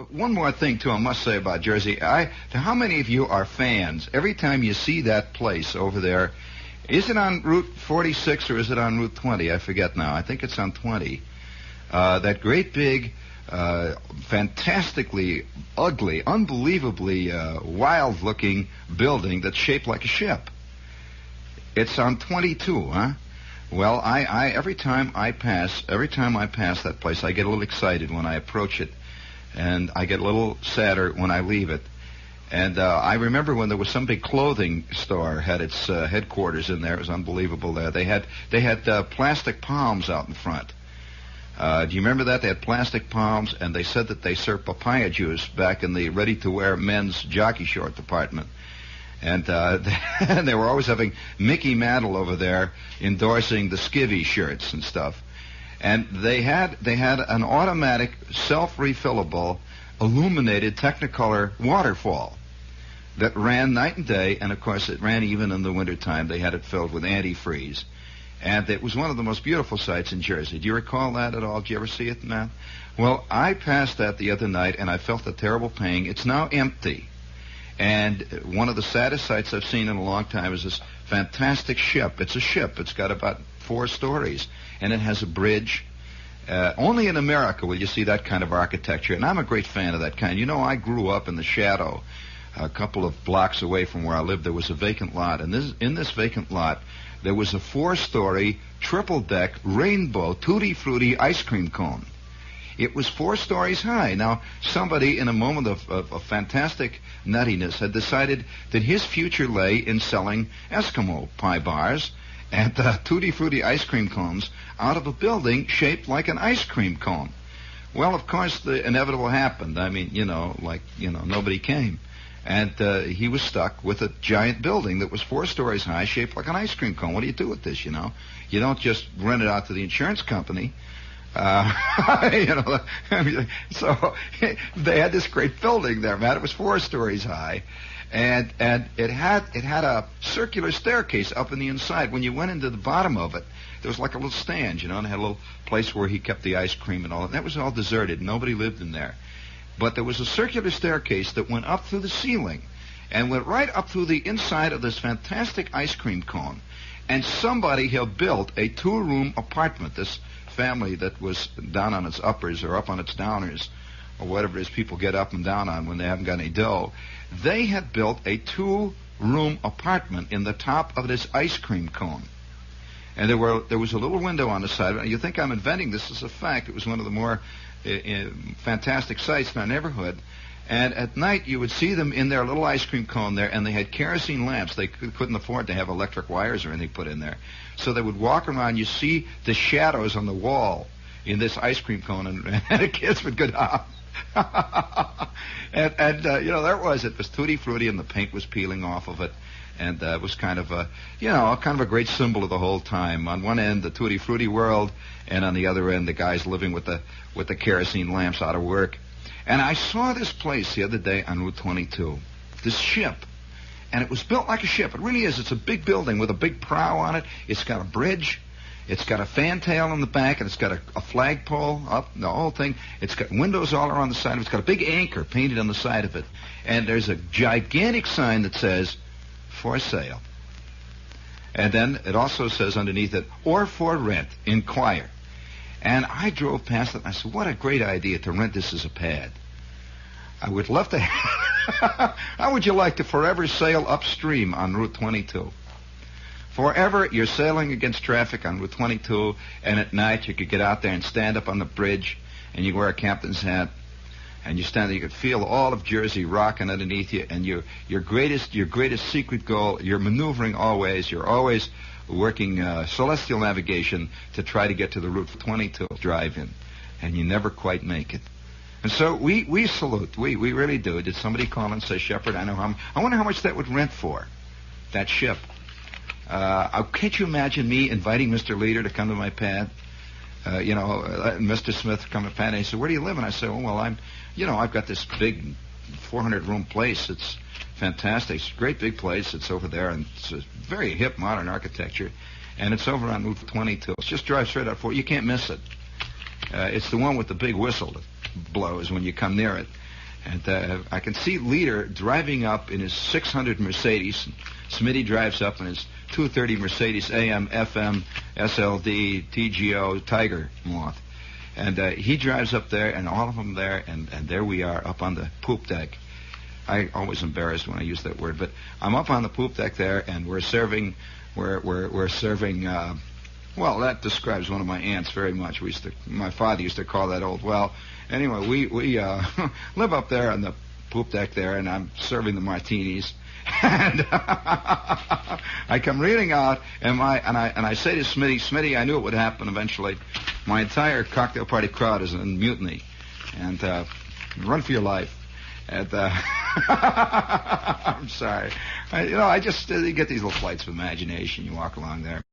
one more thing, too, I must say about Jersey. How many of you are fans? Every time you see that place over there, is it on Route 46 or is it on Route 20? I forget now. I think it's on 20. That great big, fantastically ugly, unbelievably wild-looking building that's shaped like a ship. It's on 22, huh? Well, every time I pass that place, I get a little excited when I approach it, and I get a little sadder when I leave it. And I remember when there was some big clothing store had its headquarters in there. It was unbelievable there. They had plastic palms out in front. Do you remember that? They had plastic palms, and they said that they served papaya juice back in the ready-to-wear men's jockey short department. And they were always having Mickey Mantle over there endorsing the skivvy shirts and stuff. And they had an automatic, self-refillable, illuminated Technicolor waterfall that ran night and day, and of course it ran even in the wintertime. They had it filled with antifreeze. And it was one of the most beautiful sights in Jersey. Do you recall that at all? Did you ever see it, man? Well, I passed that the other night, and I felt a terrible pain. It's now empty. And one of the saddest sights I've seen in a long time is this fantastic ship. It's a ship. It's got about 4 stories, and it has a bridge. Only in America will you see that kind of architecture, and I'm a great fan of that kind. You know, I grew up in the shadow. A couple of blocks away from where I lived, there was a vacant lot, and in this vacant lot, there was a 4-story, triple-deck, rainbow, tutti-frutti ice cream cone. It was 4 stories high. Now, somebody in a moment of fantastic nuttiness had decided that his future lay in selling Eskimo pie bars and tutti frutti ice cream cones out of a building shaped like an ice cream cone. Well, of course, the inevitable happened. I mean, nobody came. And he was stuck with a giant building that was 4 stories high, shaped like an ice cream cone. What do you do with this, You don't just rent it out to the insurance company. So they had this great building there, man. It was 4 stories high, and it had a circular staircase up in the inside. When you went into the bottom of it, there was like a little stand, and it had a little place where he kept the ice cream and all that. And that was all deserted. Nobody lived in there. But there was a circular staircase that went up through the ceiling and went right up through the inside of this fantastic ice cream cone. And somebody had built a 2-room apartment. This family that was down on its uppers or up on its downers, or whatever it is people get up and down on when they haven't got any dough. They had built a 2-room apartment in the top of this ice cream cone. And there was a little window on the side. You think I'm inventing this as a fact. It was one of the more fantastic sights in our neighborhood. And at night, you would see them in their little ice cream cone there, and they had kerosene lamps. They couldn't afford to have electric wires or anything put in there. So they would walk around. You see the shadows on the wall in this ice cream cone, and the kids would go down. and there it was. It was tutti frutti, and the paint was peeling off of it. And it was kind of a great symbol of the whole time. On one end, the tutti frutti world, and on the other end, the guys living with the kerosene lamps out of work. And I saw this place the other day on Route 22, this ship, and it was built like a ship. It really is. It's a big building with a big prow on it. It's got a bridge. It's got a fantail on the back, and it's got a flagpole up, the whole thing. It's got windows all around the side. It's got a big anchor painted on the side of it. And there's a gigantic sign that says, "For sale." And then it also says underneath it, "Or for rent, inquire." And I drove past it, and I said, what a great idea to rent this as a pad. I would love to. How would you like to forever sail upstream on Route 22? Forever, you're sailing against traffic on Route 22, and at night you could get out there and stand up on the bridge, and you wear a captain's hat, and you stand there. You could feel all of Jersey rocking underneath you, and your greatest secret goal. You're maneuvering always. You're always working celestial navigation to try to get to the Route 22 drive-in, and you never quite make it. And so we salute. We really do. Did somebody call and say, Shepard, I wonder how much that would rent for, that ship. Can't you imagine me inviting Mr. Leader to come to my pad? Mr. Smith come to pad, and he said, where do you live? And I said, I've got this big 400-room place. It's fantastic. It's a great big place. It's over there, and it's a very hip, modern architecture. And it's over on Route 22. It's just drive straight up for it. You can't miss it. It's the one with the big whistle that blows when you come near it. And I can see Leader driving up in his 600 Mercedes. Smitty drives up in his 230 Mercedes AM, FM, SLD, TGO, Tiger Moth. And he drives up there, and all of them there, and there we are up on the poop deck. I always embarrassed when I use that word, but I'm up on the poop deck there, and we're serving. We're serving. Well, that describes one of my aunts very much. My father used to call that old well. Anyway, we live up there on the poop deck there, and I'm serving the martinis. And I come reeling out, and I say to Smitty, I knew it would happen eventually. My entire cocktail party crowd is in mutiny, and run for your life. And I'm sorry, I just you get these little flights of imagination. You walk along there.